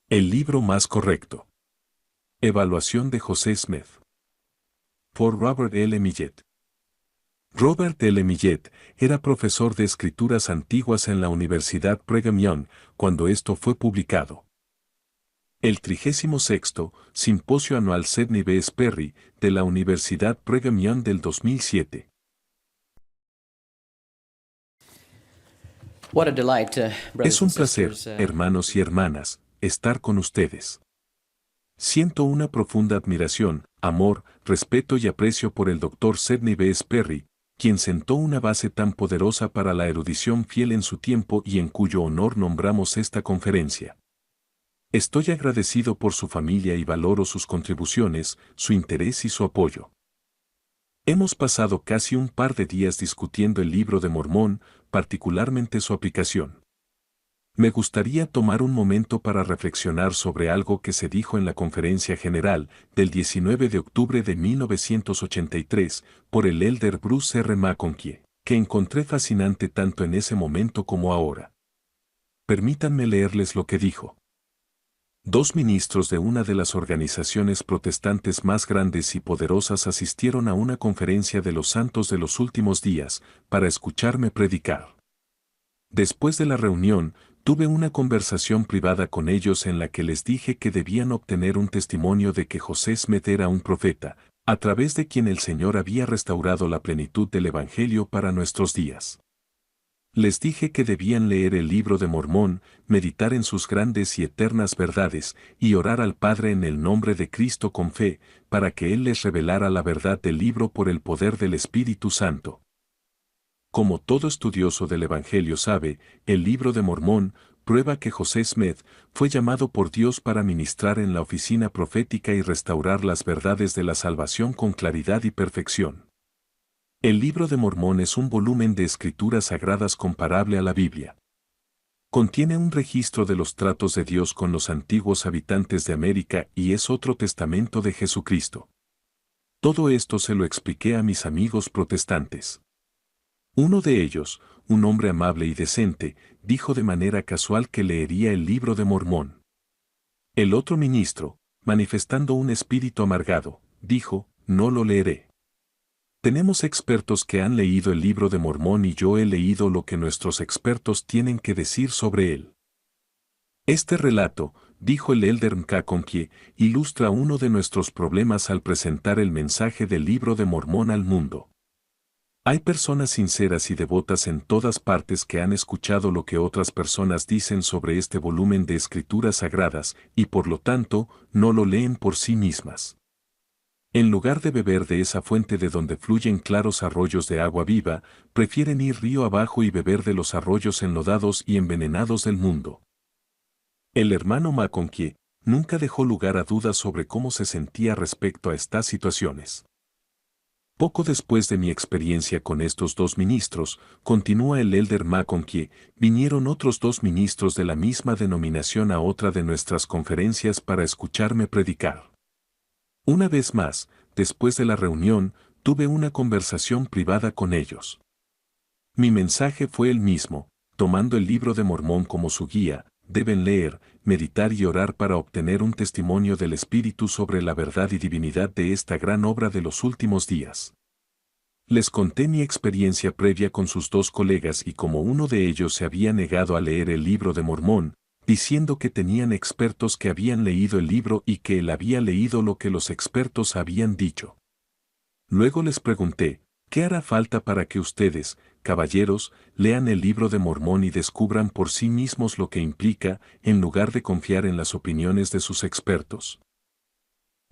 El libro más correcto. Evaluación de José Smith. Por Robert L. Millet. Robert L. Millet era profesor de escrituras antiguas en la Universidad Brigham Young cuando esto fue publicado. El 36º Simposio Anual Sidney B. Sperry de la Universidad Brigham Young del 2007. What a delight, brothers Es un and placer, sisters. hermanos y hermanas, estar con ustedes. Siento una profunda admiración, amor, respeto y aprecio por el Dr. Sidney B. Sperry, quien sentó una base tan poderosa para la erudición fiel en su tiempo y en cuyo honor nombramos esta conferencia. Estoy agradecido por su familia y valoro sus contribuciones, su interés y su apoyo. Hemos pasado casi un par de días discutiendo el Libro de Mormón, particularmente su aplicación. Me gustaría tomar un momento para reflexionar sobre algo que se dijo en la Conferencia General del 19 de octubre de 1983 por el elder Bruce R. McConkie, que encontré fascinante tanto en ese momento como ahora. Permítanme leerles lo que dijo. Dos ministros de una de las organizaciones protestantes más grandes y poderosas asistieron a una conferencia de los santos de los últimos días para escucharme predicar. Después de la reunión, tuve una conversación privada con ellos en la que les dije que debían obtener un testimonio de que José Smith era un profeta, a través de quien el Señor había restaurado la plenitud del Evangelio para nuestros días. Les dije que debían leer el Libro de Mormón, meditar en sus grandes y eternas verdades, y orar al Padre en el nombre de Cristo con fe, para que Él les revelara la verdad del libro por el poder del Espíritu Santo. Como todo estudioso del Evangelio sabe, el Libro de Mormón prueba que José Smith fue llamado por Dios para ministrar en la oficina profética y restaurar las verdades de la salvación con claridad y perfección. El Libro de Mormón es un volumen de escrituras sagradas comparable a la Biblia. Contiene un registro de los tratos de Dios con los antiguos habitantes de América y es otro testamento de Jesucristo. Todo esto se lo expliqué a mis amigos protestantes. Uno de ellos, un hombre amable y decente, dijo de manera casual que leería el Libro de Mormón. El otro ministro, manifestando un espíritu amargado, dijo, no lo leeré. Tenemos expertos que han leído el Libro de Mormón y yo he leído lo que nuestros expertos tienen que decir sobre él. Este relato, dijo el elder McConkie, ilustra uno de nuestros problemas al presentar el mensaje del Libro de Mormón al mundo. Hay personas sinceras y devotas en todas partes que han escuchado lo que otras personas dicen sobre este volumen de escrituras sagradas y por lo tanto no lo leen por sí mismas. En lugar de beber de esa fuente de donde fluyen claros arroyos de agua viva, prefieren ir río abajo y beber de los arroyos enlodados y envenenados del mundo. El hermano McConkie nunca dejó lugar a dudas sobre cómo se sentía respecto a estas situaciones. Poco después de mi experiencia con estos dos ministros, continúa el elder McConkie, vinieron otros dos ministros de la misma denominación a otra de nuestras conferencias para escucharme predicar. Una vez más, después de la reunión, tuve una conversación privada con ellos. Mi mensaje fue el mismo, tomando el Libro de Mormón como su guía, deben leer, meditar y orar para obtener un testimonio del Espíritu sobre la verdad y divinidad de esta gran obra de los últimos días. Les conté mi experiencia previa con sus dos colegas y como uno de ellos se había negado a leer el Libro de Mormón, diciendo que tenían expertos que habían leído el libro y que él había leído lo que los expertos habían dicho. Luego les pregunté, ¿qué hará falta para que ustedes, caballeros, lean el Libro de Mormón y descubran por sí mismos lo que implica, en lugar de confiar en las opiniones de sus expertos?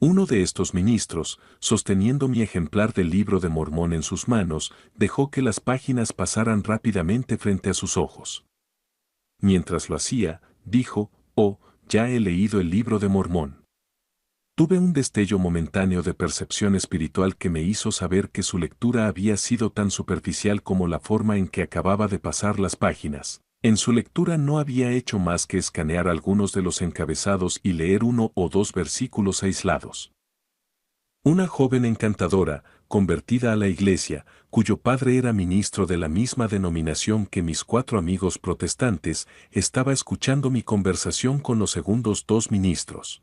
Uno de estos ministros, sosteniendo mi ejemplar del Libro de Mormón en sus manos, dejó que las páginas pasaran rápidamente frente a sus ojos. Mientras lo hacía, dijo, «Oh, ya he leído el Libro de Mormón». Tuve un destello momentáneo de percepción espiritual que me hizo saber que su lectura había sido tan superficial como la forma en que acababa de pasar las páginas. En su lectura no había hecho más que escanear algunos de los encabezados y leer uno o dos versículos aislados. Una joven encantadora, convertida a la iglesia, cuyo padre era ministro de la misma denominación que mis 4 amigos protestantes, estaba escuchando mi conversación con los segundos 2 ministros.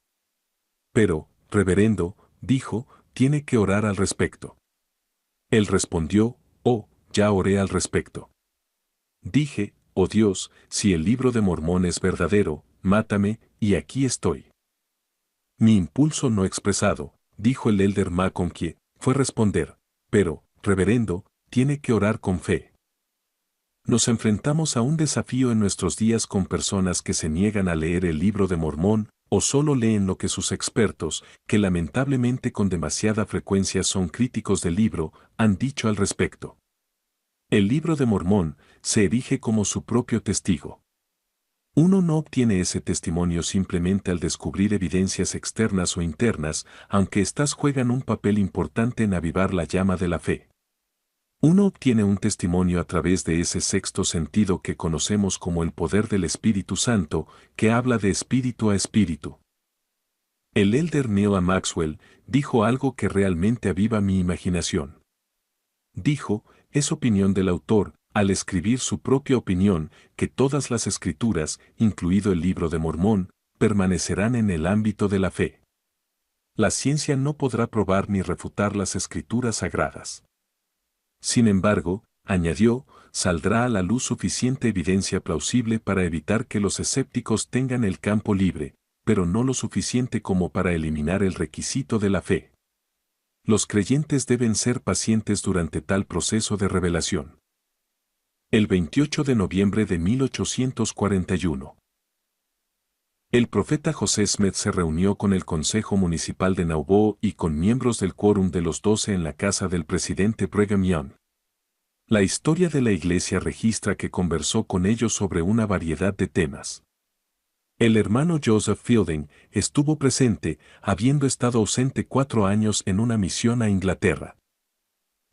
Pero, reverendo, dijo, tiene que orar al respecto. Él respondió, oh, ya oré al respecto. Dije, oh Dios, si el libro de Mormón es verdadero, mátame, y aquí estoy. Mi impulso no expresado, dijo el elder McConkie, fue responder, pero, reverendo, tiene que orar con fe. Nos enfrentamos a un desafío en nuestros días con personas que se niegan a leer el libro de Mormón, o solo leen lo que sus expertos, que lamentablemente con demasiada frecuencia son críticos del libro, han dicho al respecto. El libro de Mormón se erige como su propio testigo. Uno no obtiene ese testimonio simplemente al descubrir evidencias externas o internas, aunque éstas juegan un papel importante en avivar la llama de la fe. Uno obtiene un testimonio a través de ese sexto sentido que conocemos como el poder del Espíritu Santo, que habla de espíritu a espíritu. El elder Neil A. Maxwell dijo algo que realmente aviva mi imaginación. Dijo, es opinión del autor, al escribir su propia opinión, que todas las escrituras, incluido el libro de Mormón, permanecerán en el ámbito de la fe. La ciencia no podrá probar ni refutar las escrituras sagradas. Sin embargo, añadió, saldrá a la luz suficiente evidencia plausible para evitar que los escépticos tengan el campo libre, pero no lo suficiente como para eliminar el requisito de la fe. Los creyentes deben ser pacientes durante tal proceso de revelación. El 28 de noviembre de 1841. El profeta José Smith se reunió con el Consejo Municipal de Nauvoo y con miembros del Quórum de los 12 en la casa del presidente Brigham Young. La historia de la iglesia registra que conversó con ellos sobre una variedad de temas. El hermano Joseph Fielding estuvo presente, habiendo estado ausente 4 años en una misión a Inglaterra.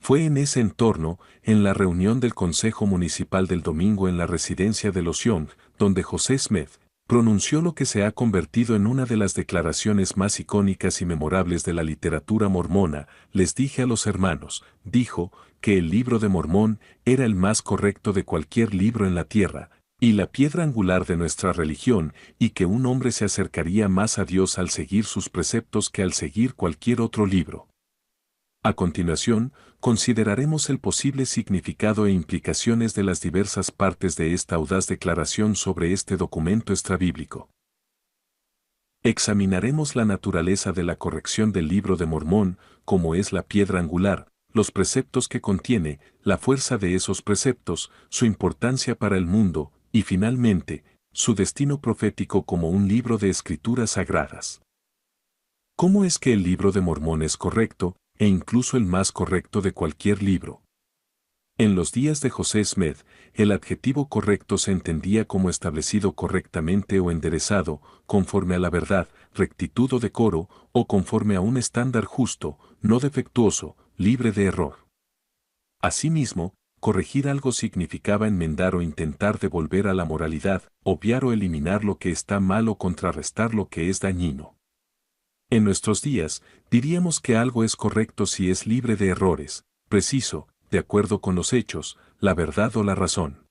Fue en ese entorno, en la reunión del Consejo Municipal del domingo en la residencia de los Young, donde José Smith pronunció lo que se ha convertido en una de las declaraciones más icónicas y memorables de la literatura mormona. Les dije a los hermanos, dijo, que el libro de Mormón era el más correcto de cualquier libro en la tierra, y la piedra angular de nuestra religión, y que un hombre se acercaría más a Dios al seguir sus preceptos que al seguir cualquier otro libro. A continuación, consideraremos el posible significado e implicaciones de las diversas partes de esta audaz declaración sobre este documento extrabíblico. Examinaremos la naturaleza de la corrección del libro de Mormón, como es la piedra angular, los preceptos que contiene, la fuerza de esos preceptos, su importancia para el mundo, y finalmente, su destino profético como un libro de escrituras sagradas. ¿Cómo es que el libro de Mormón es correcto, e incluso el más correcto de cualquier libro? En los días de José Smith, el adjetivo correcto se entendía como establecido correctamente o enderezado, conforme a la verdad, rectitud o decoro, o conforme a un estándar justo, no defectuoso, libre de error. Asimismo, corregir algo significaba enmendar o intentar devolver a la moralidad, obviar o eliminar lo que está mal o contrarrestar lo que es dañino. En nuestros días, diríamos que algo es correcto si es libre de errores, preciso, de acuerdo con los hechos, la verdad o la razón.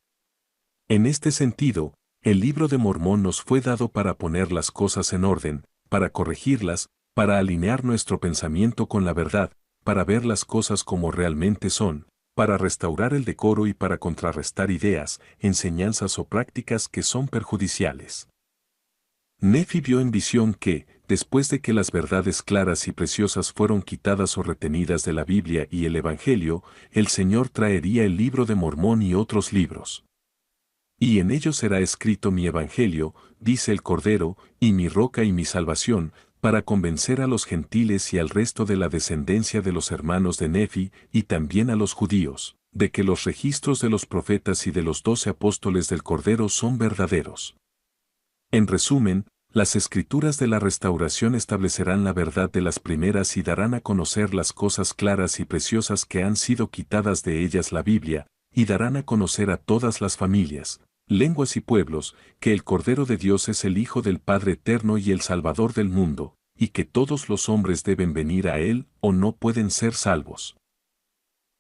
En este sentido, el libro de Mormón nos fue dado para poner las cosas en orden, para corregirlas, para alinear nuestro pensamiento con la verdad, para ver las cosas como realmente son, para restaurar el decoro y para contrarrestar ideas, enseñanzas o prácticas que son perjudiciales. Nefi vio en visión que, después de que las verdades claras y preciosas fueron quitadas o retenidas de la Biblia y el Evangelio, el Señor traería el libro de Mormón y otros libros. Y en ellos será escrito mi Evangelio, dice el Cordero, y mi roca y mi salvación, para convencer a los gentiles y al resto de la descendencia de los hermanos de Nefi, y también a los judíos, de que los registros de los profetas y de los 12 apóstoles del Cordero son verdaderos. En resumen, las escrituras de la restauración establecerán la verdad de las primeras y darán a conocer las cosas claras y preciosas que han sido quitadas de ellas la Biblia, y darán a conocer a todas las familias, lenguas y pueblos, que el Cordero de Dios es el Hijo del Padre Eterno y el Salvador del mundo, y que todos los hombres deben venir a Él o no pueden ser salvos.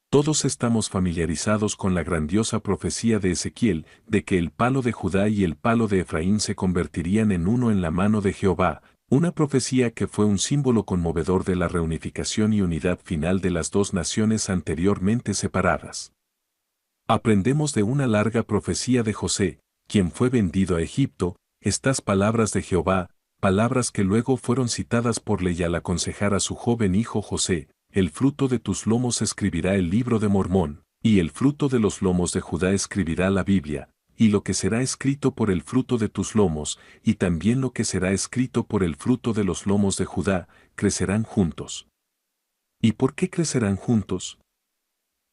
Todos estamos familiarizados con la grandiosa profecía de Ezequiel de que el palo de Judá y el palo de Efraín se convertirían en uno en la mano de Jehová, una profecía que fue un símbolo conmovedor de la reunificación y unidad final de las dos naciones anteriormente separadas. Aprendemos de una larga profecía de José, quien fue vendido a Egipto, estas palabras de Jehová, palabras que luego fueron citadas por ley al aconsejar a su joven hijo José: el fruto de tus lomos escribirá el libro de Mormón, y el fruto de los lomos de Judá escribirá la Biblia, y lo que será escrito por el fruto de tus lomos, y también lo que será escrito por el fruto de los lomos de Judá, crecerán juntos. ¿Y por qué crecerán juntos?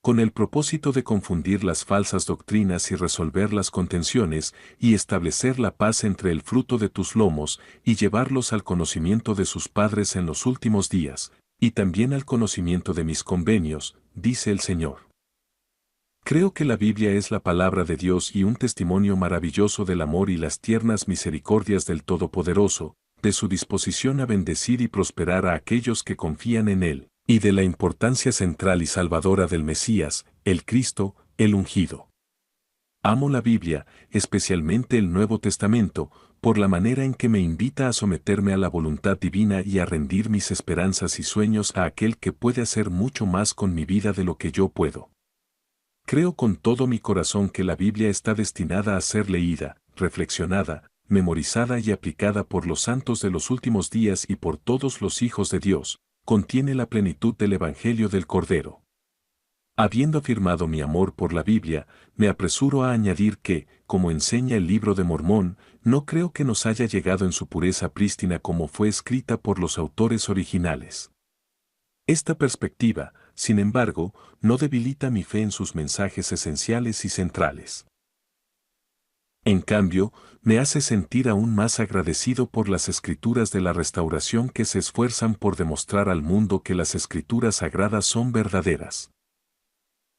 Con el propósito de confundir las falsas doctrinas y resolver las contenciones, y establecer la paz entre el fruto de tus lomos, y llevarlos al conocimiento de sus padres en los últimos días, y también al conocimiento de mis convenios, dice el Señor. Creo que la Biblia es la palabra de Dios y un testimonio maravilloso del amor y las tiernas misericordias del Todopoderoso, de su disposición a bendecir y prosperar a aquellos que confían en Él, y de la importancia central y salvadora del Mesías, el Cristo, el ungido. Amo la Biblia, especialmente el Nuevo Testamento, por la manera en que me invita a someterme a la voluntad divina y a rendir mis esperanzas y sueños a aquel que puede hacer mucho más con mi vida de lo que yo puedo. Creo con todo mi corazón que la Biblia está destinada a ser leída, reflexionada, memorizada y aplicada por los santos de los últimos días y por todos los hijos de Dios. Contiene la plenitud del Evangelio del Cordero. Habiendo afirmado mi amor por la Biblia, me apresuro a añadir que, como enseña el libro de Mormón, no creo que nos haya llegado en su pureza prístina como fue escrita por los autores originales. Esta perspectiva, sin embargo, no debilita mi fe en sus mensajes esenciales y centrales. En cambio, me hace sentir aún más agradecido por las escrituras de la restauración que se esfuerzan por demostrar al mundo que las escrituras sagradas son verdaderas.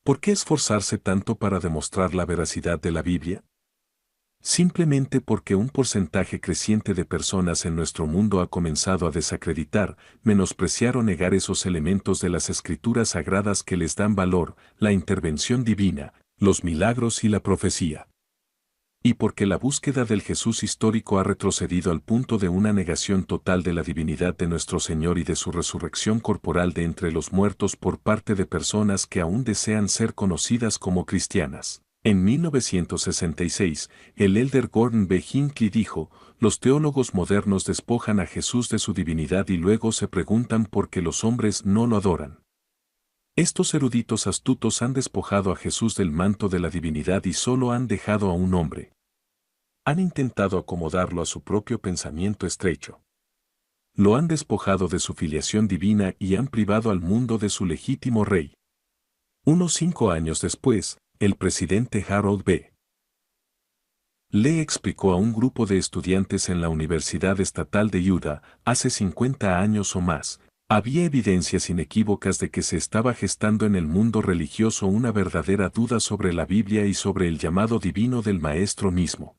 ¿Por qué esforzarse tanto para demostrar la veracidad de la Biblia? Simplemente porque un porcentaje creciente de personas en nuestro mundo ha comenzado a desacreditar, menospreciar o negar esos elementos de las escrituras sagradas que les dan valor, la intervención divina, los milagros y la profecía. Y porque la búsqueda del Jesús histórico ha retrocedido al punto de una negación total de la divinidad de nuestro Señor y de su resurrección corporal de entre los muertos por parte de personas que aún desean ser conocidas como cristianas. En 1966, el elder Gordon B. Hinckley dijo: los teólogos modernos despojan a Jesús de su divinidad y luego se preguntan por qué los hombres no lo adoran. Estos eruditos astutos han despojado a Jesús del manto de la divinidad y solo han dejado a un hombre. Han intentado acomodarlo a su propio pensamiento estrecho. Lo han despojado de su filiación divina y han privado al mundo de su legítimo rey. Unos 5 años después, el presidente Harold B. Lee explicó a un grupo de estudiantes en la Universidad Estatal de Utah, hace 50 años o más, había evidencias inequívocas de que se estaba gestando en el mundo religioso una verdadera duda sobre la Biblia y sobre el llamado divino del Maestro mismo.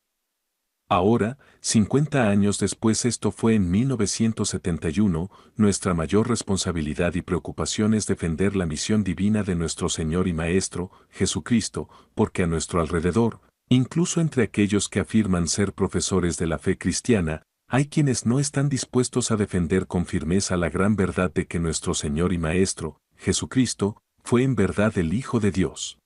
Ahora, 50 años después, esto fue en 1971, nuestra mayor responsabilidad y preocupación es defender la misión divina de nuestro Señor y Maestro, Jesucristo, porque a nuestro alrededor, incluso entre aquellos que afirman ser profesores de la fe cristiana, hay quienes no están dispuestos a defender con firmeza la gran verdad de que nuestro Señor y Maestro, Jesucristo, fue en verdad el Hijo de Dios.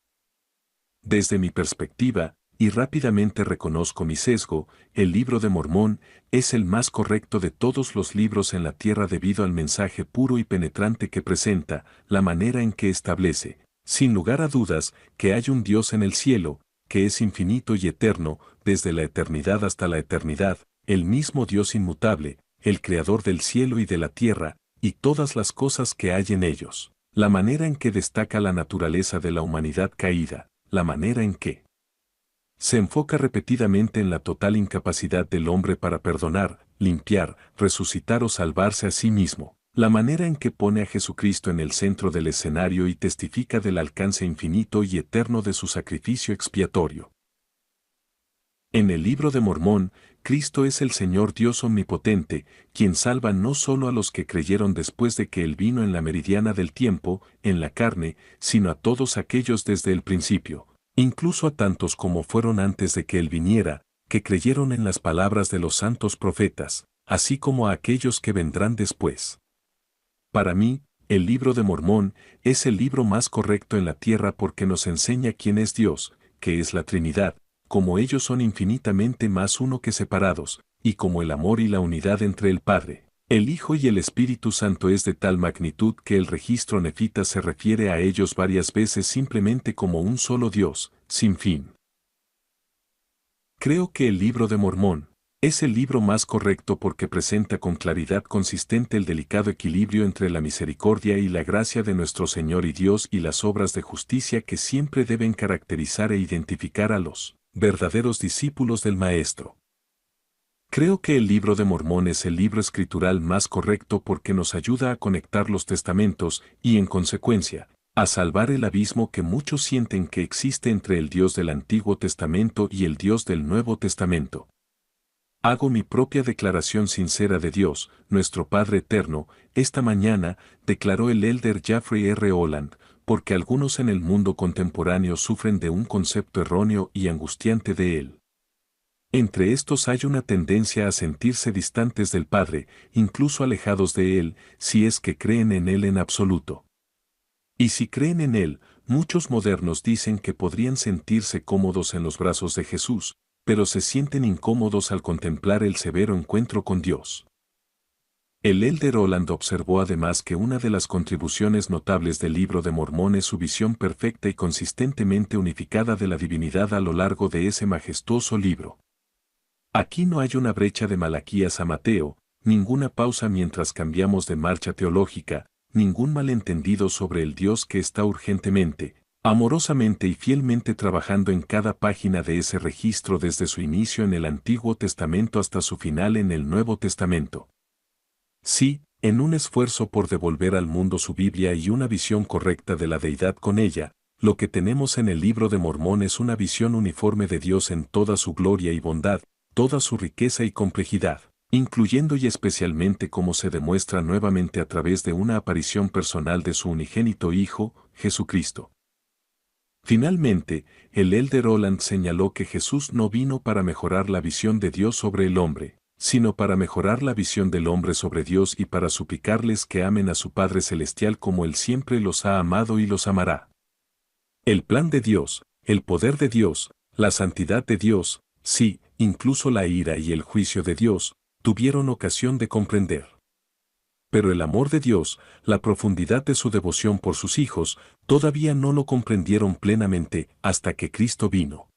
Desde mi perspectiva, y rápidamente reconozco mi sesgo, el libro de Mormón es el más correcto de todos los libros en la tierra debido al mensaje puro y penetrante que presenta, la manera en que establece, sin lugar a dudas, que hay un Dios en el cielo, que es infinito y eterno, desde la eternidad hasta la eternidad, el mismo Dios inmutable, el creador del cielo y de la tierra, y todas las cosas que hay en ellos. La manera en que destaca la naturaleza de la humanidad caída, la manera en que se enfoca repetidamente en la total incapacidad del hombre para perdonar, limpiar, resucitar o salvarse a sí mismo. La manera en que pone a Jesucristo en el centro del escenario y testifica del alcance infinito y eterno de su sacrificio expiatorio. En el Libro de Mormón, Cristo es el Señor Dios Omnipotente, quien salva no solo a los que creyeron después de que Él vino en la meridiana del tiempo, en la carne, sino a todos aquellos desde el principio, incluso a tantos como fueron antes de que Él viniera, que creyeron en las palabras de los santos profetas, así como a aquellos que vendrán después. Para mí, el Libro de Mormón es el libro más correcto en la tierra porque nos enseña quién es Dios, que es la Trinidad, como ellos son infinitamente más uno que separados, y como el amor y la unidad entre el Padre, el Hijo y el Espíritu Santo es de tal magnitud que el registro nefita se refiere a ellos varias veces simplemente como un solo Dios, sin fin. Creo que el Libro de Mormón es el libro más correcto porque presenta con claridad consistente el delicado equilibrio entre la misericordia y la gracia de nuestro Señor y Dios y las obras de justicia que siempre deben caracterizar e identificar a los verdaderos discípulos del Maestro. Creo que el Libro de Mormón es el libro escritural más correcto porque nos ayuda a conectar los testamentos y, en consecuencia, a salvar el abismo que muchos sienten que existe entre el Dios del Antiguo Testamento y el Dios del Nuevo Testamento. Hago mi propia declaración sincera de Dios, nuestro Padre Eterno, esta mañana, declaró el elder Jeffrey R. Holland, porque algunos en el mundo contemporáneo sufren de un concepto erróneo y angustiante de Él. Entre estos hay una tendencia a sentirse distantes del Padre, incluso alejados de Él, si es que creen en Él en absoluto. Y si creen en Él, muchos modernos dicen que podrían sentirse cómodos en los brazos de Jesús, pero se sienten incómodos al contemplar el severo encuentro con Dios. El elder Holland observó además que una de las contribuciones notables del Libro de Mormón es su visión perfecta y consistentemente unificada de la divinidad a lo largo de ese majestuoso libro. Aquí no hay una brecha de Malaquías a Mateo, ninguna pausa mientras cambiamos de marcha teológica, ningún malentendido sobre el Dios que está urgentemente, amorosamente y fielmente trabajando en cada página de ese registro desde su inicio en el Antiguo Testamento hasta su final en el Nuevo Testamento. Sí, en un esfuerzo por devolver al mundo su Biblia y una visión correcta de la deidad con ella, lo que tenemos en el Libro de Mormón es una visión uniforme de Dios en toda su gloria y bondad, toda su riqueza y complejidad, incluyendo y especialmente como se demuestra nuevamente a través de una aparición personal de su unigénito Hijo, Jesucristo. Finalmente, el elder Holland señaló que Jesús no vino para mejorar la visión de Dios sobre el hombre, sino para mejorar la visión del hombre sobre Dios y para suplicarles que amen a su Padre Celestial como Él siempre los ha amado y los amará. El plan de Dios, el poder de Dios, la santidad de Dios, sí, incluso la ira y el juicio de Dios, tuvieron ocasión de comprender. Pero el amor de Dios, la profundidad de su devoción por sus hijos, todavía no lo comprendieron plenamente hasta que Cristo vino.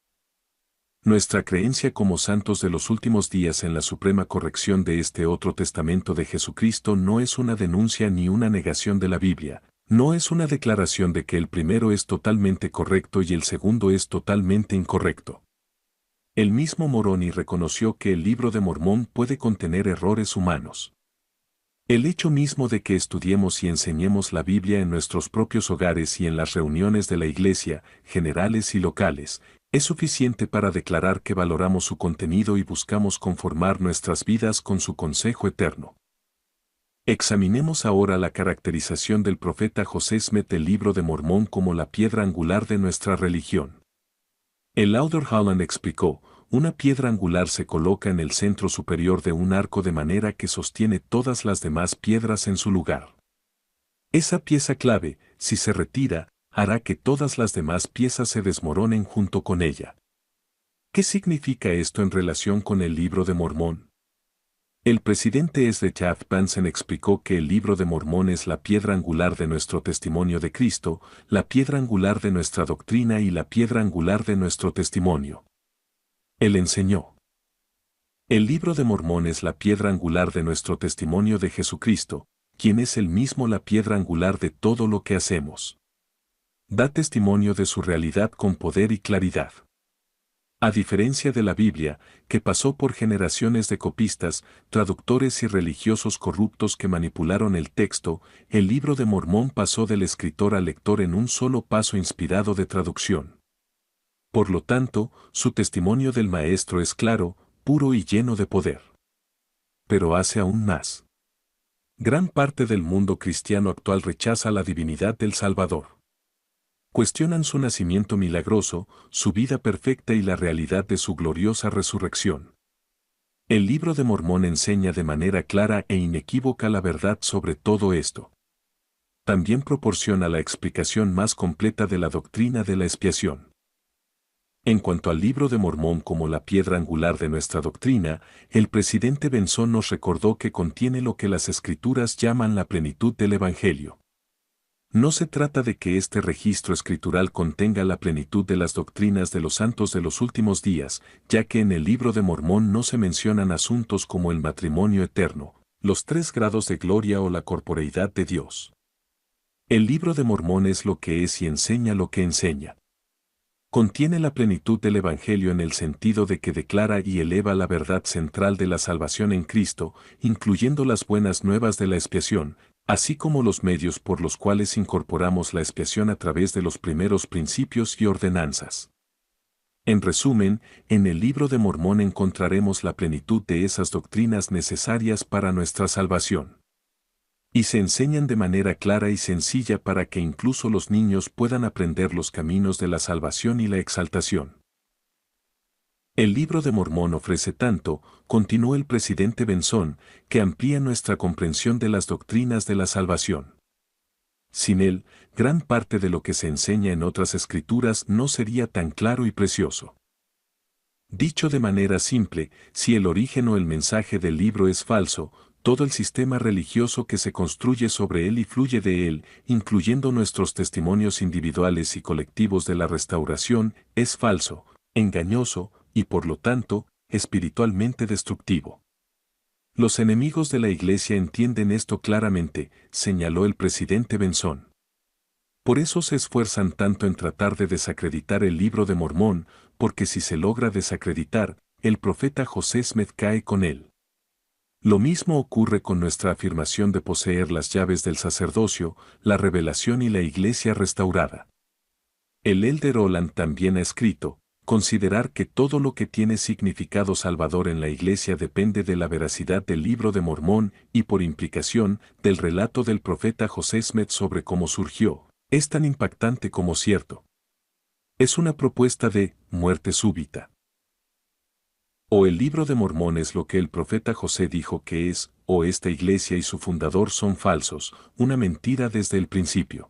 Nuestra creencia como santos de los últimos días en la suprema corrección de este otro testamento de Jesucristo no es una denuncia ni una negación de la Biblia, no es una declaración de que el primero es totalmente correcto y el segundo es totalmente incorrecto. El mismo Moroni reconoció que el Libro de Mormón puede contener errores humanos. El hecho mismo de que estudiemos y enseñemos la Biblia en nuestros propios hogares y en las reuniones de la Iglesia, generales y locales, es suficiente para declarar que valoramos su contenido y buscamos conformar nuestras vidas con su consejo eterno. Examinemos ahora la caracterización del profeta José Smith del Libro de Mormón como la piedra angular de nuestra religión. El elder Holland explicó: una piedra angular se coloca en el centro superior de un arco de manera que sostiene todas las demás piedras en su lugar. Esa pieza clave, si se retira, hará que todas las demás piezas se desmoronen junto con ella. ¿Qué significa esto en relación con el Libro de Mormón? El presidente Ezra Taft Benson explicó que el Libro de Mormón es la piedra angular de nuestro testimonio de Cristo, la piedra angular de nuestra doctrina y la piedra angular de nuestro testimonio. Él enseñó: el Libro de Mormón es la piedra angular de nuestro testimonio de Jesucristo, quien es el mismo la piedra angular de todo lo que hacemos. Da testimonio de su realidad con poder y claridad. A diferencia de la Biblia, que pasó por generaciones de copistas, traductores y religiosos corruptos que manipularon el texto, el Libro de Mormón pasó del escritor al lector en un solo paso inspirado de traducción. Por lo tanto, su testimonio del Maestro es claro, puro y lleno de poder. Pero hace aún más. Gran parte del mundo cristiano actual rechaza la divinidad del Salvador. Cuestionan su nacimiento milagroso, su vida perfecta y la realidad de su gloriosa resurrección. El Libro de Mormón enseña de manera clara e inequívoca la verdad sobre todo esto. También proporciona la explicación más completa de la doctrina de la expiación. En cuanto al Libro de Mormón como la piedra angular de nuestra doctrina, el presidente Benson nos recordó que contiene lo que las Escrituras llaman la plenitud del Evangelio. No se trata de que este registro escritural contenga la plenitud de las doctrinas de los santos de los últimos días, ya que en el Libro de Mormón no se mencionan asuntos como el matrimonio eterno, los 3 grados de gloria o la corporeidad de Dios. El Libro de Mormón es lo que es y enseña lo que enseña. Contiene la plenitud del Evangelio en el sentido de que declara y eleva la verdad central de la salvación en Cristo, incluyendo las buenas nuevas de la expiación, así como los medios por los cuales incorporamos la expiación a través de los primeros principios y ordenanzas. En resumen, en el Libro de Mormón encontraremos la plenitud de esas doctrinas necesarias para nuestra salvación. Y se enseñan de manera clara y sencilla para que incluso los niños puedan aprender los caminos de la salvación y la exaltación. El Libro de Mormón ofrece tanto, continuó el presidente Benson, que amplía nuestra comprensión de las doctrinas de la salvación. Sin él, gran parte de lo que se enseña en otras escrituras no sería tan claro y precioso. Dicho de manera simple, si el origen o el mensaje del libro es falso, todo el sistema religioso que se construye sobre él y fluye de él, incluyendo nuestros testimonios individuales y colectivos de la restauración, es falso, engañoso y por lo tanto, espiritualmente destructivo. Los enemigos de la Iglesia entienden esto claramente, señaló el presidente Benson. Por eso se esfuerzan tanto en tratar de desacreditar el Libro de Mormón, porque si se logra desacreditar, el profeta José Smith cae con él. Lo mismo ocurre con nuestra afirmación de poseer las llaves del sacerdocio, la revelación y la iglesia restaurada. El Elder Holland también ha escrito, considerar que todo lo que tiene significado salvador en la iglesia depende de la veracidad del Libro de Mormón y por implicación, del relato del profeta José Smith sobre cómo surgió, es tan impactante como cierto. Es una propuesta de muerte súbita. O el Libro de Mormón es lo que el profeta José dijo que es, o esta iglesia y su fundador son falsos, una mentira desde el principio.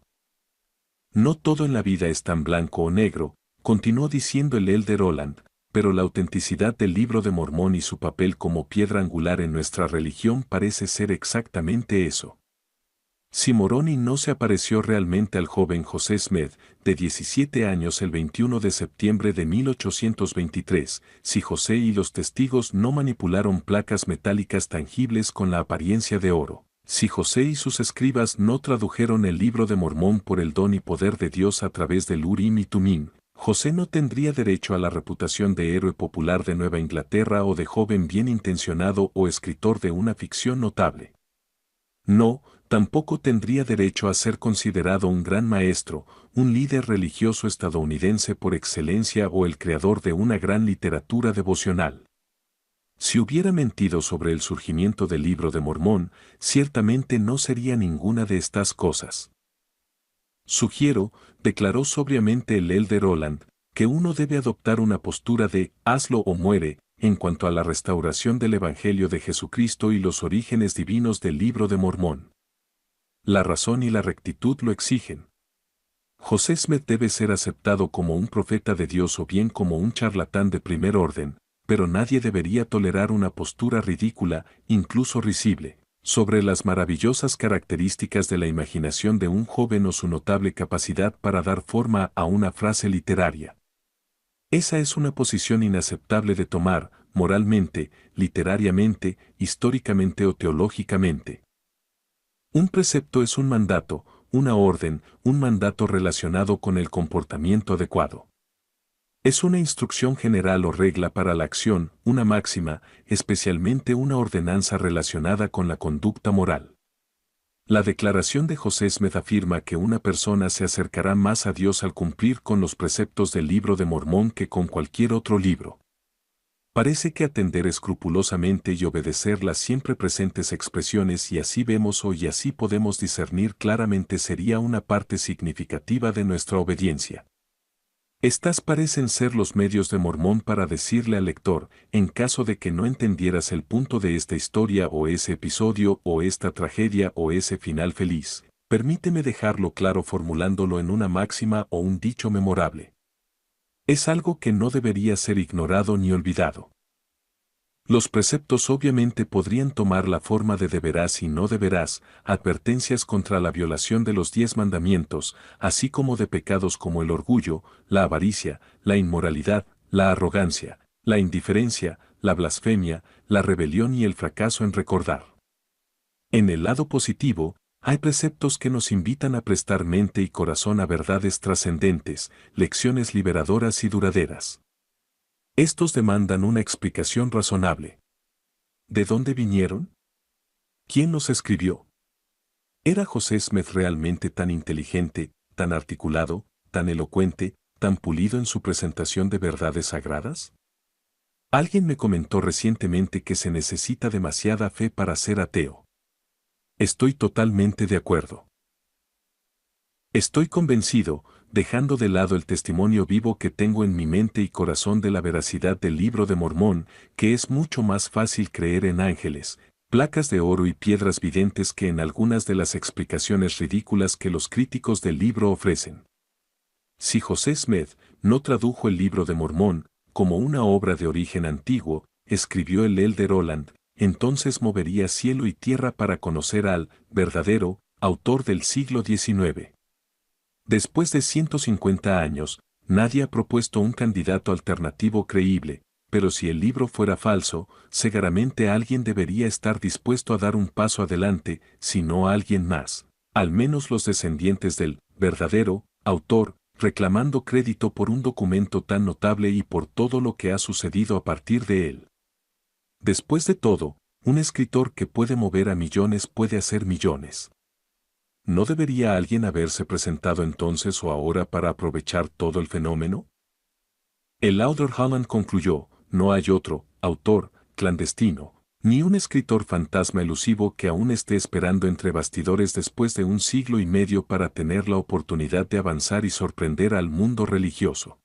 No todo en la vida es tan blanco o negro, continuó diciendo el Elder Holland, pero la autenticidad del Libro de Mormón y su papel como piedra angular en nuestra religión parece ser exactamente eso. Si Moroni no se apareció realmente al joven José Smith, de 17 años el 21 de septiembre de 1823, si José y los testigos no manipularon placas metálicas tangibles con la apariencia de oro, si José y sus escribas no tradujeron el Libro de Mormón por el don y poder de Dios a través del Urim y Tumim, José no tendría derecho a la reputación de héroe popular de Nueva Inglaterra o de joven bien intencionado o escritor de una ficción notable. No, tampoco tendría derecho a ser considerado un gran maestro, un líder religioso estadounidense por excelencia o el creador de una gran literatura devocional. Si hubiera mentido sobre el surgimiento del Libro de Mormón, ciertamente no sería ninguna de estas cosas. Sugiero, declaró sobriamente el Elder Holland, que uno debe adoptar una postura de hazlo o muere, en cuanto a la restauración del Evangelio de Jesucristo y los orígenes divinos del Libro de Mormón. La razón y la rectitud lo exigen. José Smith debe ser aceptado como un profeta de Dios o bien como un charlatán de primer orden, pero nadie debería tolerar una postura ridícula, incluso risible, sobre las maravillosas características de la imaginación de un joven o su notable capacidad para dar forma a una frase literaria. Esa es una posición inaceptable de tomar, moralmente, literariamente, históricamente o teológicamente. Un precepto es un mandato, una orden, un mandato relacionado con el comportamiento adecuado. Es una instrucción general o regla para la acción, una máxima, especialmente una ordenanza relacionada con la conducta moral. La declaración de José Smith afirma que una persona se acercará más a Dios al cumplir con los preceptos del Libro de Mormón que con cualquier otro libro. Parece que atender escrupulosamente y obedecer las siempre presentes expresiones y así vemos o y así podemos discernir claramente sería una parte significativa de nuestra obediencia. Estas parecen ser los medios de Mormón para decirle al lector, en caso de que no entendieras el punto de esta historia o ese episodio o esta tragedia o ese final feliz, permíteme dejarlo claro formulándolo en una máxima o un dicho memorable. Es algo que no debería ser ignorado ni olvidado. Los preceptos obviamente podrían tomar la forma de deberás y no deberás, advertencias contra la violación de los 10 mandamientos, así como de pecados como el orgullo, la avaricia, la inmoralidad, la arrogancia, la indiferencia, la blasfemia, la rebelión y el fracaso en recordar. En el lado positivo, hay preceptos que nos invitan a prestar mente y corazón a verdades trascendentes, lecciones liberadoras y duraderas. Estos demandan una explicación razonable. ¿De dónde vinieron? ¿Quién los escribió? ¿Era José Smith realmente tan inteligente, tan articulado, tan elocuente, tan pulido en su presentación de verdades sagradas? Alguien me comentó recientemente que se necesita demasiada fe para ser ateo. Estoy totalmente de acuerdo. Estoy convencido, dejando de lado el testimonio vivo que tengo en mi mente y corazón de la veracidad del Libro de Mormón, que es mucho más fácil creer en ángeles, placas de oro y piedras videntes que en algunas de las explicaciones ridículas que los críticos del libro ofrecen. Si José Smith no tradujo el Libro de Mormón, como una obra de origen antiguo, escribió el Elder Holland, entonces movería cielo y tierra para conocer al verdadero autor del siglo XIX. Después de 150 años, nadie ha propuesto un candidato alternativo creíble, pero si el libro fuera falso, seguramente alguien debería estar dispuesto a dar un paso adelante, si no alguien más, al menos los descendientes del verdadero autor, reclamando crédito por un documento tan notable y por todo lo que ha sucedido a partir de él. Después de todo, un escritor que puede mover a millones puede hacer millones. ¿No debería alguien haberse presentado entonces o ahora para aprovechar todo el fenómeno? El Elder Holland concluyó, no hay otro autor clandestino, ni un escritor fantasma elusivo que aún esté esperando entre bastidores después de un siglo y medio para tener la oportunidad de avanzar y sorprender al mundo religioso.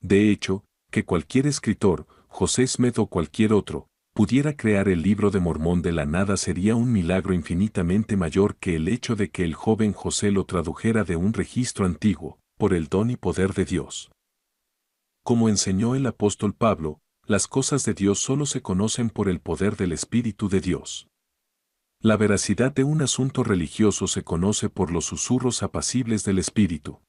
De hecho, que cualquier escritor, José Smith o cualquier otro, pudiera crear el Libro de Mormón de la nada sería un milagro infinitamente mayor que el hecho de que el joven José lo tradujera de un registro antiguo, por el don y poder de Dios. Como enseñó el apóstol Pablo, las cosas de Dios solo se conocen por el poder del Espíritu de Dios. La veracidad de un asunto religioso se conoce por los susurros apacibles del Espíritu.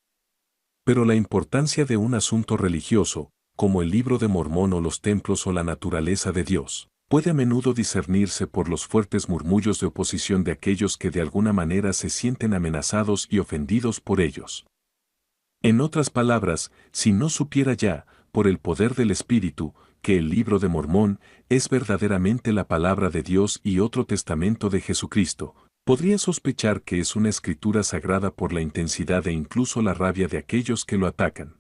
Pero la importancia de un asunto religioso, como el Libro de Mormón o los templos o la naturaleza de Dios, puede a menudo discernirse por los fuertes murmullos de oposición de aquellos que de alguna manera se sienten amenazados y ofendidos por ellos. En otras palabras, si no supiera ya, por el poder del Espíritu, que el Libro de Mormón es verdaderamente la palabra de Dios y otro testamento de Jesucristo, podría sospechar que es una escritura sagrada por la intensidad e incluso la rabia de aquellos que lo atacan.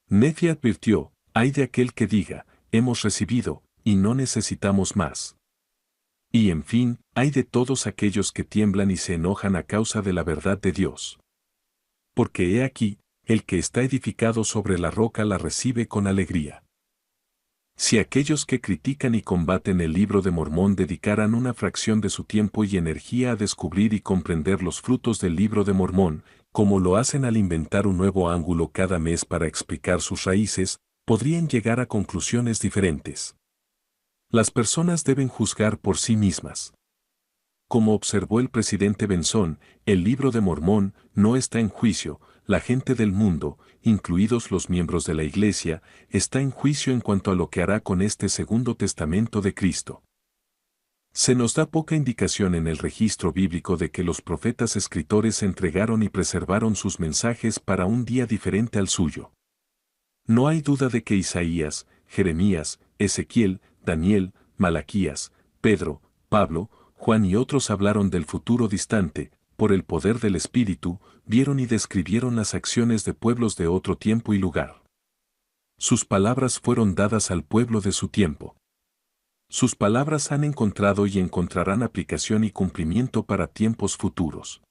Nefi advirtió, hay de aquel que diga, hemos recibido, y no necesitamos más. Y en fin, hay de todos aquellos que tiemblan y se enojan a causa de la verdad de Dios. Porque he aquí, el que está edificado sobre la roca la recibe con alegría. Si aquellos que critican y combaten el Libro de Mormón dedicaran una fracción de su tiempo y energía a descubrir y comprender los frutos del Libro de Mormón, como lo hacen al inventar un nuevo ángulo cada mes para explicar sus raíces, podrían llegar a conclusiones diferentes. Las personas deben juzgar por sí mismas. Como observó el presidente Benson, el Libro de Mormón no está en juicio, la gente del mundo, incluidos los miembros de la Iglesia, está en juicio en cuanto a lo que hará con este segundo testamento de Cristo. Se nos da poca indicación en el registro bíblico de que los profetas escritores entregaron y preservaron sus mensajes para un día diferente al suyo. No hay duda de que Isaías, Jeremías, Ezequiel, Daniel, Malaquías, Pedro, Pablo, Juan y otros hablaron del futuro distante, por el poder del Espíritu, vieron y describieron las acciones de pueblos de otro tiempo y lugar. Sus palabras fueron dadas al pueblo de su tiempo. Sus palabras han encontrado y encontrarán aplicación y cumplimiento para tiempos futuros.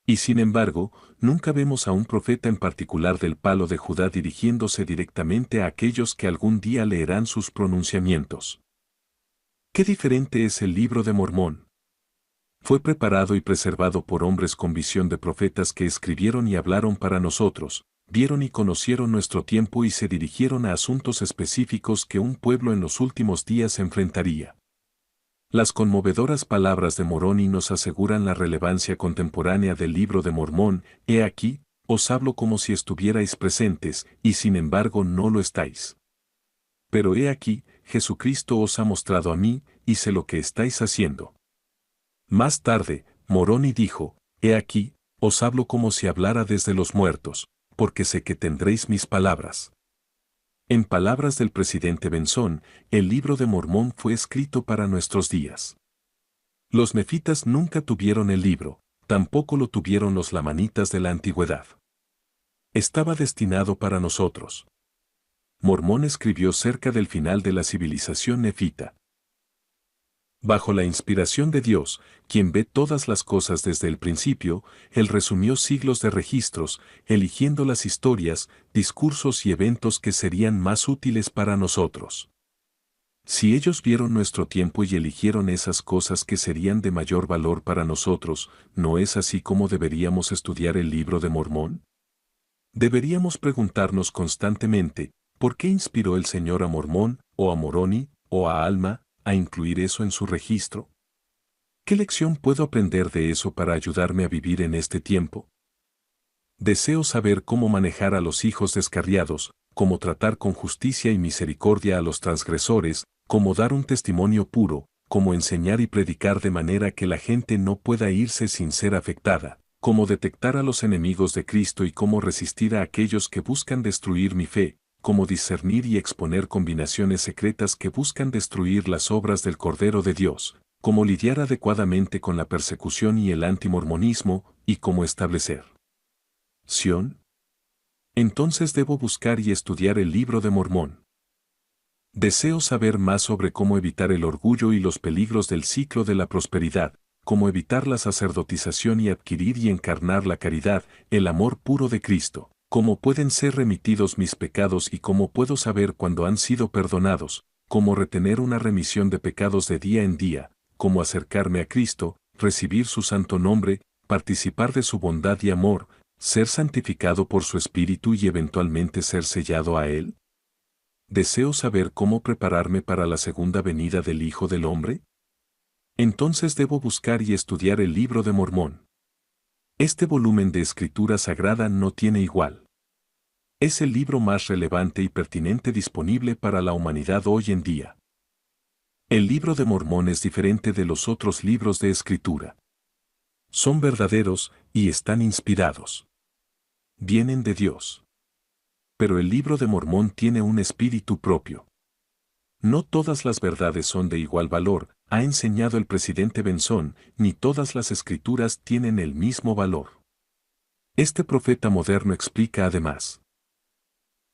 Y sin embargo, nunca vemos a un profeta en particular del palo de Judá dirigiéndose directamente a aquellos que algún día leerán sus pronunciamientos. Qué diferente es el libro de Mormón. Fue preparado y preservado por hombres con visión de profetas que escribieron y hablaron para nosotros, vieron y conocieron nuestro tiempo y se dirigieron a asuntos específicos que un pueblo en los últimos días enfrentaría. Las conmovedoras palabras de Moroni nos aseguran la relevancia contemporánea del libro de Mormón. He aquí, os hablo como si estuvierais presentes, y sin embargo no lo estáis. Pero he aquí, Jesucristo os ha mostrado a mí, y sé lo que estáis haciendo. Más tarde, Moroni dijo, he aquí, os hablo como si hablara desde los muertos, porque sé que tendréis mis palabras. En palabras del presidente Benson, el libro de Mormón fue escrito para nuestros días. Los nefitas nunca tuvieron el libro, tampoco lo tuvieron los lamanitas de la antigüedad. Estaba destinado para nosotros. Mormón escribió cerca del final de la civilización nefita. Bajo la inspiración de Dios, quien ve todas las cosas desde el principio, Él resumió siglos de registros, eligiendo las historias, discursos y eventos que serían más útiles para nosotros. Si ellos vieron nuestro tiempo y eligieron esas cosas que serían de mayor valor para nosotros, ¿no es así como deberíamos estudiar el libro de Mormón? Deberíamos preguntarnos constantemente, ¿por qué inspiró el Señor a Mormón, o a Moroni, o a Alma, a incluir eso en su registro? ¿Qué lección puedo aprender de eso para ayudarme a vivir en este tiempo? Deseo saber cómo manejar a los hijos descarriados, cómo tratar con justicia y misericordia a los transgresores, cómo dar un testimonio puro, cómo enseñar y predicar de manera que la gente no pueda irse sin ser afectada, cómo detectar a los enemigos de Cristo y cómo resistir a aquellos que buscan destruir mi fe, cómo discernir y exponer combinaciones secretas que buscan destruir las obras del Cordero de Dios, cómo lidiar adecuadamente con la persecución y el antimormonismo, y cómo establecer Sion. Entonces debo buscar y estudiar el libro de Mormón. Deseo saber más sobre cómo evitar el orgullo y los peligros del ciclo de la prosperidad, cómo evitar la sacerdotización y adquirir y encarnar la caridad, el amor puro de Cristo, cómo pueden ser remitidos mis pecados y cómo puedo saber cuándo han sido perdonados, cómo retener una remisión de pecados de día en día, cómo acercarme a Cristo, recibir su santo nombre, participar de su bondad y amor, ser santificado por su Espíritu y eventualmente ser sellado a Él. Deseo saber cómo prepararme para la segunda venida del Hijo del Hombre. Entonces debo buscar y estudiar el libro de Mormón. Este volumen de escritura sagrada no tiene igual. Es el libro más relevante y pertinente disponible para la humanidad hoy en día. El libro de Mormón es diferente de los otros libros de escritura. Son verdaderos y están inspirados. Vienen de Dios. Pero el libro de Mormón tiene un espíritu propio. No todas las verdades son de igual valor, ha enseñado el presidente Benson, ni todas las escrituras tienen el mismo valor. Este profeta moderno explica además.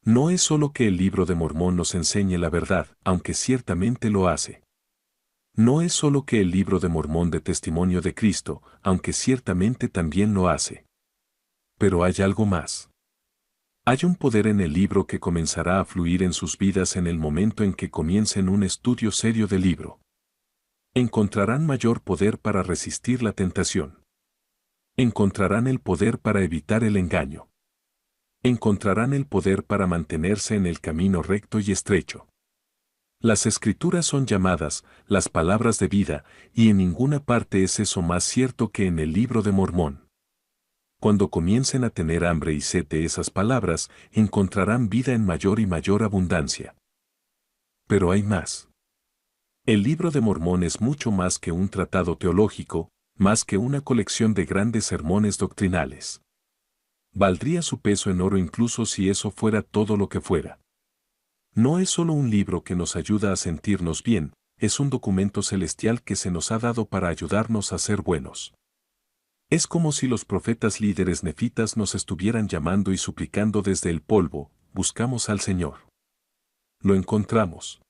No es solo que el libro de Mormón nos enseñe la verdad, aunque ciertamente lo hace. No es solo que el libro de Mormón dé testimonio de Cristo, aunque ciertamente también lo hace. Pero hay algo más. Hay un poder en el libro que comenzará a fluir en sus vidas en el momento en que comiencen un estudio serio del libro. Encontrarán mayor poder para resistir la tentación. Encontrarán el poder para evitar el engaño. Encontrarán el poder para mantenerse en el camino recto y estrecho. Las escrituras son llamadas las palabras de vida, y en ninguna parte es eso más cierto que en el libro de Mormón. Cuando comiencen a tener hambre y sed de esas palabras, encontrarán vida en mayor y mayor abundancia. Pero hay más. El libro de Mormón es mucho más que un tratado teológico, más que una colección de grandes sermones doctrinales. Valdría su peso en oro incluso si eso fuera todo lo que fuera. No es solo un libro que nos ayuda a sentirnos bien, es un documento celestial que se nos ha dado para ayudarnos a ser buenos. Es como si los profetas líderes nefitas nos estuvieran llamando y suplicando desde el polvo: buscamos al Señor. Lo encontramos.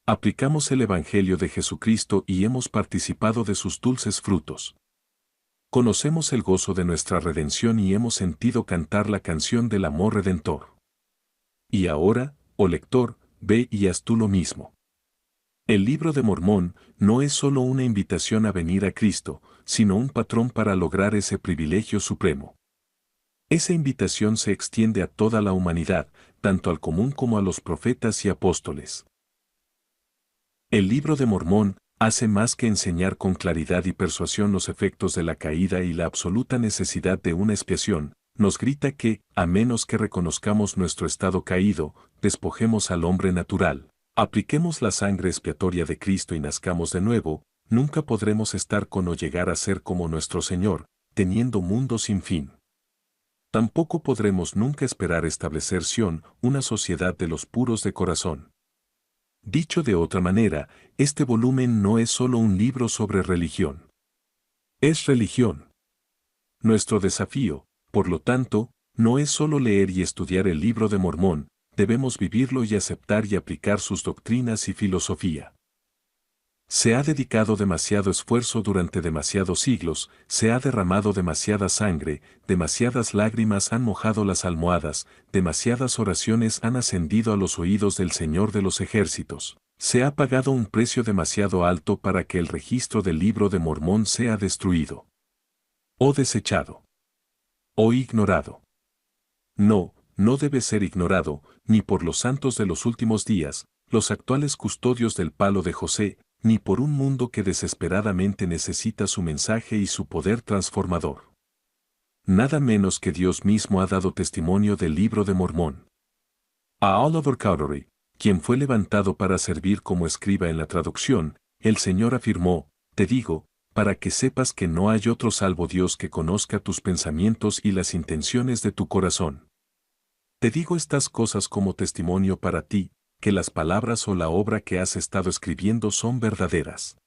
Aplicamos el Evangelio de Jesucristo y hemos participado de sus dulces frutos. Conocemos el gozo de nuestra redención y hemos sentido cantar la canción del amor redentor. Y ahora, oh lector, ve y haz tú lo mismo. El Libro de Mormón no es solo una invitación a venir a Cristo, sino un patrón para lograr ese privilegio supremo. Esa invitación se extiende a toda la humanidad, tanto al común como a los profetas y apóstoles. El Libro de Mormón hace más que enseñar con claridad y persuasión los efectos de la caída y la absoluta necesidad de una expiación. Nos grita que, a menos que reconozcamos nuestro estado caído, despojemos al hombre natural, apliquemos la sangre expiatoria de Cristo y nazcamos de nuevo, nunca podremos estar con o llegar a ser como nuestro Señor, teniendo mundo sin fin. Tampoco podremos nunca esperar establecer Sión, una sociedad de los puros de corazón. Dicho de otra manera, este volumen no es solo un libro sobre religión. Es religión. Nuestro desafío, por lo tanto, no es solo leer y estudiar el Libro de Mormón, debemos vivirlo y aceptar y aplicar sus doctrinas y filosofía. Se ha dedicado demasiado esfuerzo durante demasiados siglos, se ha derramado demasiada sangre, demasiadas lágrimas han mojado las almohadas, demasiadas oraciones han ascendido a los oídos del Señor de los ejércitos. Se ha pagado un precio demasiado alto para que el registro del Libro de Mormón sea destruido. O desechado. O ignorado. No, no debe ser ignorado, ni por los santos de los últimos días, los actuales custodios del palo de José, ni por un mundo que desesperadamente necesita su mensaje y su poder transformador. Nada menos que Dios mismo ha dado testimonio del Libro de Mormón. A Oliver Cowdery, quien fue levantado para servir como escriba en la traducción, el Señor afirmó: te digo, para que sepas que no hay otro salvo Dios que conozca tus pensamientos y las intenciones de tu corazón. Te digo estas cosas como testimonio para ti, que las palabras o la obra que has estado escribiendo son verdaderas.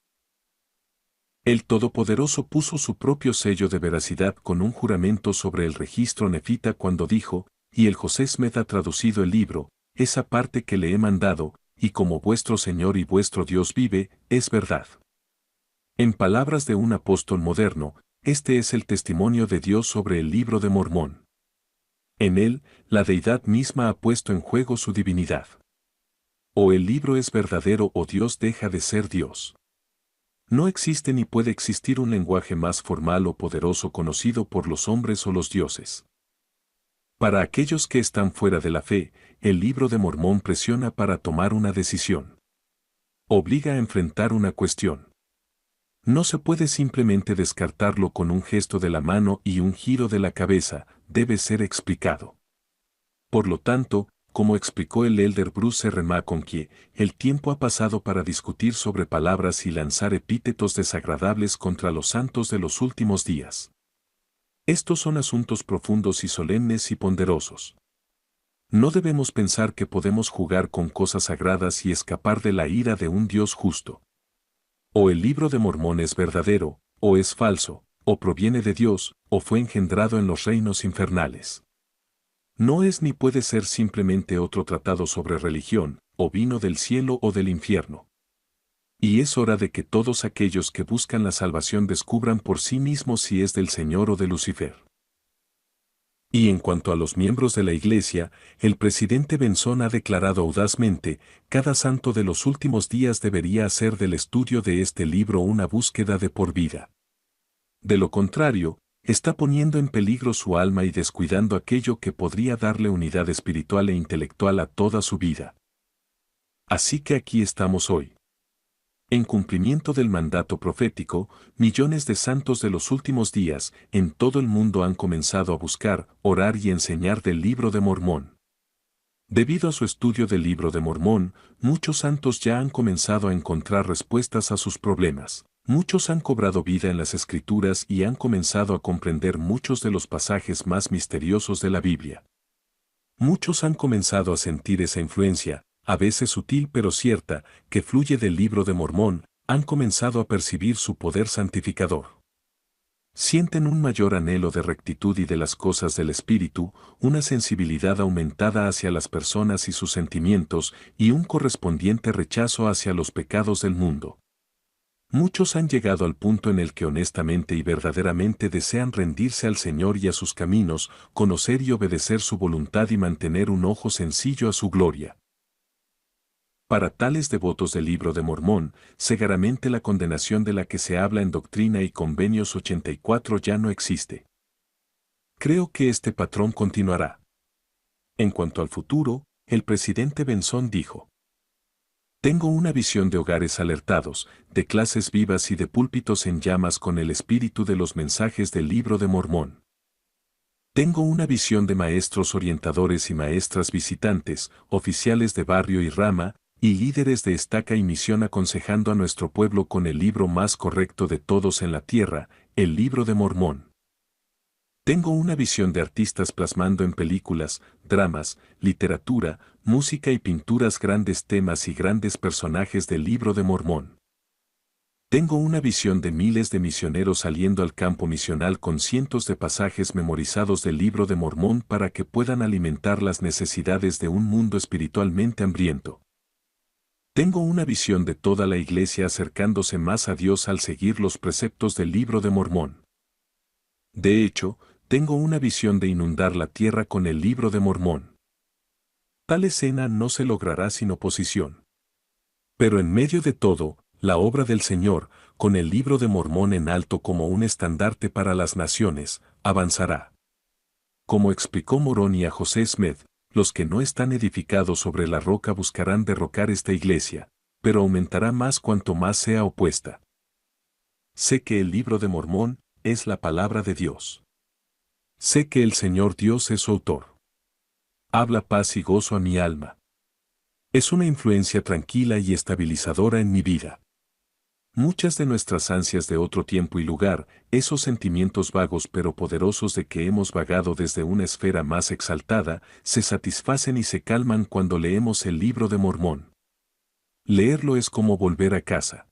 El Todopoderoso puso su propio sello de veracidad con un juramento sobre el registro nefita cuando dijo: y el José Smith ha traducido el libro, esa parte que le he mandado, y como vuestro Señor y vuestro Dios vive, es verdad. En palabras de un apóstol moderno, este es el testimonio de Dios sobre el Libro de Mormón. En él, la deidad misma ha puesto en juego su divinidad. O el libro es verdadero o Dios deja de ser Dios. No existe ni puede existir un lenguaje más formal o poderoso conocido por los hombres o los dioses. Para aquellos que están fuera de la fe, el Libro de Mormón presiona para tomar una decisión. Obliga a enfrentar una cuestión. No se puede simplemente descartarlo con un gesto de la mano y un giro de la cabeza, debe ser explicado. Por lo tanto, como explicó el elder Bruce R. McConkie, el tiempo ha pasado para discutir sobre palabras y lanzar epítetos desagradables contra los santos de los últimos días. Estos son asuntos profundos y solemnes y ponderosos. No debemos pensar que podemos jugar con cosas sagradas y escapar de la ira de un Dios justo. O el Libro de Mormón es verdadero, o es falso, o proviene de Dios, o fue engendrado en los reinos infernales. No es ni puede ser simplemente otro tratado sobre religión, o vino del cielo o del infierno. Y es hora de que todos aquellos que buscan la salvación descubran por sí mismos si es del Señor o de Lucifer. Y en cuanto a los miembros de la Iglesia, el presidente Benson ha declarado audazmente: cada santo de los últimos días debería hacer del estudio de este libro una búsqueda de por vida. De lo contrario, está poniendo en peligro su alma y descuidando aquello que podría darle unidad espiritual e intelectual a toda su vida. Así que aquí estamos hoy. En cumplimiento del mandato profético, millones de santos de los últimos días en todo el mundo han comenzado a buscar, orar y enseñar del Libro de Mormón. Debido a su estudio del Libro de Mormón, muchos santos ya han comenzado a encontrar respuestas a sus problemas. Muchos han cobrado vida en las Escrituras y han comenzado a comprender muchos de los pasajes más misteriosos de la Biblia. Muchos han comenzado a sentir esa influencia, a veces sutil pero cierta, que fluye del Libro de Mormón, han comenzado a percibir su poder santificador. Sienten un mayor anhelo de rectitud y de las cosas del espíritu, una sensibilidad aumentada hacia las personas y sus sentimientos, y un correspondiente rechazo hacia los pecados del mundo. Muchos han llegado al punto en el que honestamente y verdaderamente desean rendirse al Señor y a sus caminos, conocer y obedecer su voluntad y mantener un ojo sencillo a su gloria. Para tales devotos del Libro de Mormón, segaramente la condenación de la que se habla en Doctrina y Convenios 84 ya no existe. Creo que este patrón continuará. En cuanto al futuro, el presidente Benson dijo: tengo una visión de hogares alertados, de clases vivas y de púlpitos en llamas con el espíritu de los mensajes del Libro de Mormón. Tengo una visión de maestros orientadores y maestras visitantes, oficiales de barrio y rama, y líderes de estaca y misión aconsejando a nuestro pueblo con el libro más correcto de todos en la tierra, el Libro de Mormón. Tengo una visión de artistas plasmando en películas, dramas, literatura, música y pinturas grandes temas y grandes personajes del Libro de Mormón. Tengo una visión de miles de misioneros saliendo al campo misional con cientos de pasajes memorizados del Libro de Mormón para que puedan alimentar las necesidades de un mundo espiritualmente hambriento. Tengo una visión de toda la iglesia acercándose más a Dios al seguir los preceptos del Libro de Mormón. De hecho, tengo una visión de inundar la tierra con el Libro de Mormón. Tal escena no se logrará sin oposición. Pero en medio de todo, la obra del Señor, con el Libro de Mormón en alto como un estandarte para las naciones, avanzará. Como explicó Moroni a José Smith, los que no están edificados sobre la roca buscarán derrocar esta iglesia, pero aumentará más cuanto más sea opuesta. Sé que el Libro de Mormón es la palabra de Dios. Sé que el Señor Dios es su autor. Habla paz y gozo a mi alma. Es una influencia tranquila y estabilizadora en mi vida. Muchas de nuestras ansias de otro tiempo y lugar, esos sentimientos vagos pero poderosos de que hemos vagado desde una esfera más exaltada, se satisfacen y se calman cuando leemos el Libro de Mormón. Leerlo es como volver a casa.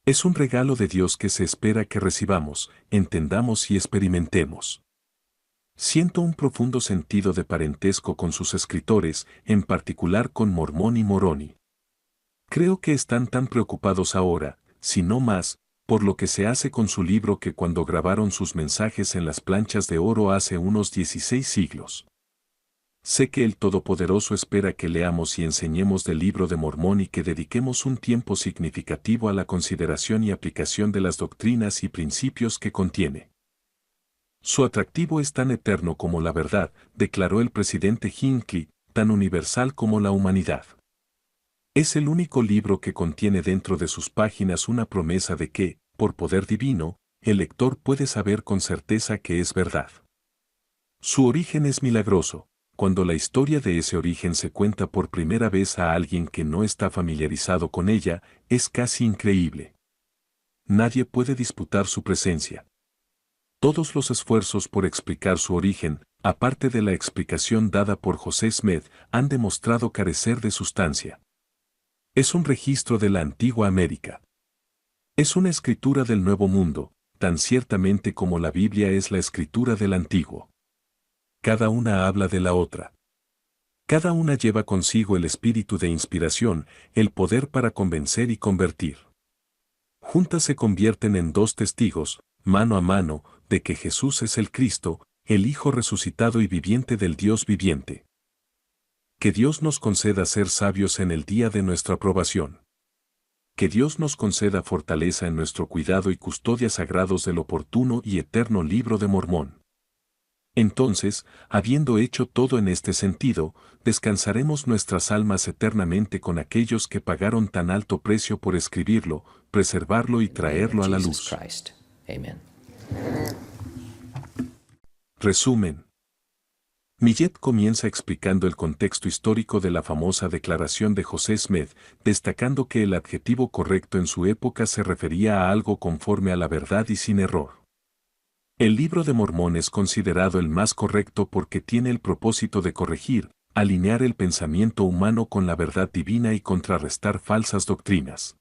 Es un regalo de Dios que se espera que recibamos, entendamos y experimentemos. Siento un profundo sentido de parentesco con sus escritores, en particular con Mormón y Moroni. Creo que están tan preocupados ahora, si no más, por lo que se hace con su libro que cuando grabaron sus mensajes en las planchas de oro hace unos 16 siglos. Sé que el Todopoderoso espera que leamos y enseñemos del Libro de Mormón y que dediquemos un tiempo significativo a la consideración y aplicación de las doctrinas y principios que contiene. Su atractivo es tan eterno como la verdad, declaró el presidente Hinckley, tan universal como la humanidad. Es el único libro que contiene dentro de sus páginas una promesa de que, por poder divino, el lector puede saber con certeza que es verdad. Su origen es milagroso. Cuando la historia de ese origen se cuenta por primera vez a alguien que no está familiarizado con ella, es casi increíble. Nadie puede disputar su presencia. Todos los esfuerzos por explicar su origen, aparte de la explicación dada por José Smith, han demostrado carecer de sustancia. Es un registro de la antigua América. Es una escritura del Nuevo Mundo, tan ciertamente como la Biblia es la escritura del Antiguo. Cada una habla de la otra. Cada una lleva consigo el espíritu de inspiración, el poder para convencer y convertir. Juntas se convierten en dos testigos, mano a mano, de que Jesús es el Cristo, el Hijo resucitado y viviente del Dios viviente. Que Dios nos conceda ser sabios en el día de nuestra aprobación. Que Dios nos conceda fortaleza en nuestro cuidado y custodia sagrados del oportuno y eterno Libro de Mormón. Entonces, habiendo hecho todo en este sentido, descansaremos nuestras almas eternamente con aquellos que pagaron tan alto precio por escribirlo, preservarlo y traerlo a la luz. Resumen. Millet comienza explicando el contexto histórico de la famosa declaración de José Smith, destacando que el adjetivo correcto en su época se refería a algo conforme a la verdad y sin error. El Libro de Mormón es considerado el más correcto porque tiene el propósito de corregir, alinear el pensamiento humano con la verdad divina y contrarrestar falsas doctrinas.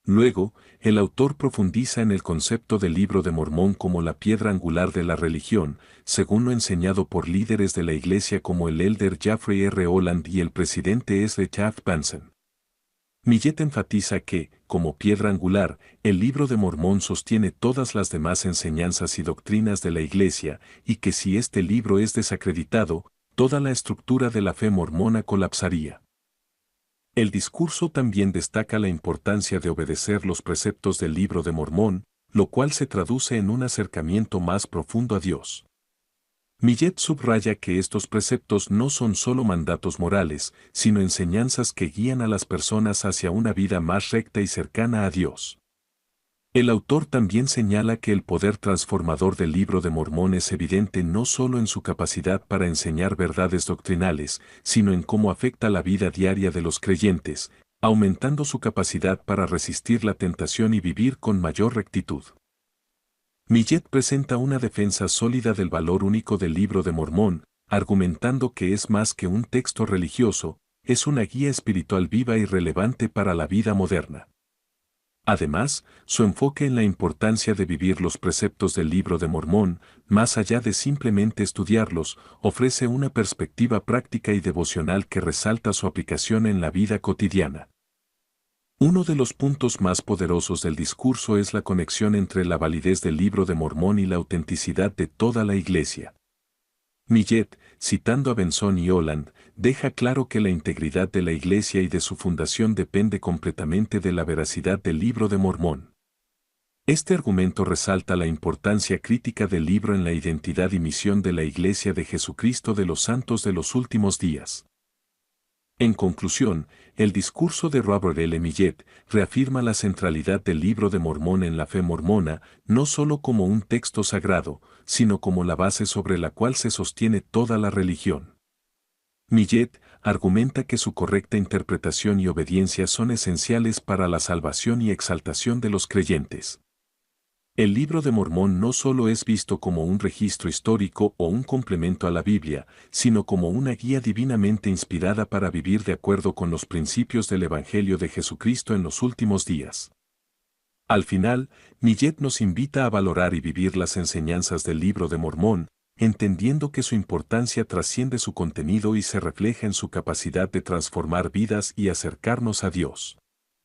Luego, el autor profundiza en el concepto del Libro de Mormón como la piedra angular de la religión, según lo enseñado por líderes de la Iglesia como el elder Jeffrey R. Holland y el presidente S. Taft Benson. Millet enfatiza que, como piedra angular, el Libro de Mormón sostiene todas las demás enseñanzas y doctrinas de la Iglesia, y que si este libro es desacreditado, toda la estructura de la fe mormona colapsaría. El discurso también destaca la importancia de obedecer los preceptos del Libro de Mormón, lo cual se traduce en un acercamiento más profundo a Dios. Millet subraya que estos preceptos no son solo mandatos morales, sino enseñanzas que guían a las personas hacia una vida más recta y cercana a Dios. El autor también señala que el poder transformador del Libro de Mormón es evidente no solo en su capacidad para enseñar verdades doctrinales, sino en cómo afecta la vida diaria de los creyentes, aumentando su capacidad para resistir la tentación y vivir con mayor rectitud. Millet presenta una defensa sólida del valor único del Libro de Mormón, argumentando que es más que un texto religioso, es una guía espiritual viva y relevante para la vida moderna. Además, su enfoque en la importancia de vivir los preceptos del Libro de Mormón, más allá de simplemente estudiarlos, ofrece una perspectiva práctica y devocional que resalta su aplicación en la vida cotidiana. Uno de los puntos más poderosos del discurso es la conexión entre la validez del Libro de Mormón y la autenticidad de toda la Iglesia. Millet, citando a Benson y Holland, deja claro que la integridad de la Iglesia y de su fundación depende completamente de la veracidad del Libro de Mormón. Este argumento resalta la importancia crítica del libro en la identidad y misión de la Iglesia de Jesucristo de los Santos de los Últimos Días. En conclusión, el discurso de Robert L. Millet reafirma la centralidad del Libro de Mormón en la fe mormona, no solo como un texto sagrado, sino como la base sobre la cual se sostiene toda la religión. Millet argumenta que su correcta interpretación y obediencia son esenciales para la salvación y exaltación de los creyentes. El Libro de Mormón no solo es visto como un registro histórico o un complemento a la Biblia, sino como una guía divinamente inspirada para vivir de acuerdo con los principios del Evangelio de Jesucristo en los últimos días. Al final, Millet nos invita a valorar y vivir las enseñanzas del Libro de Mormón, entendiendo que su importancia trasciende su contenido y se refleja en su capacidad de transformar vidas y acercarnos a Dios.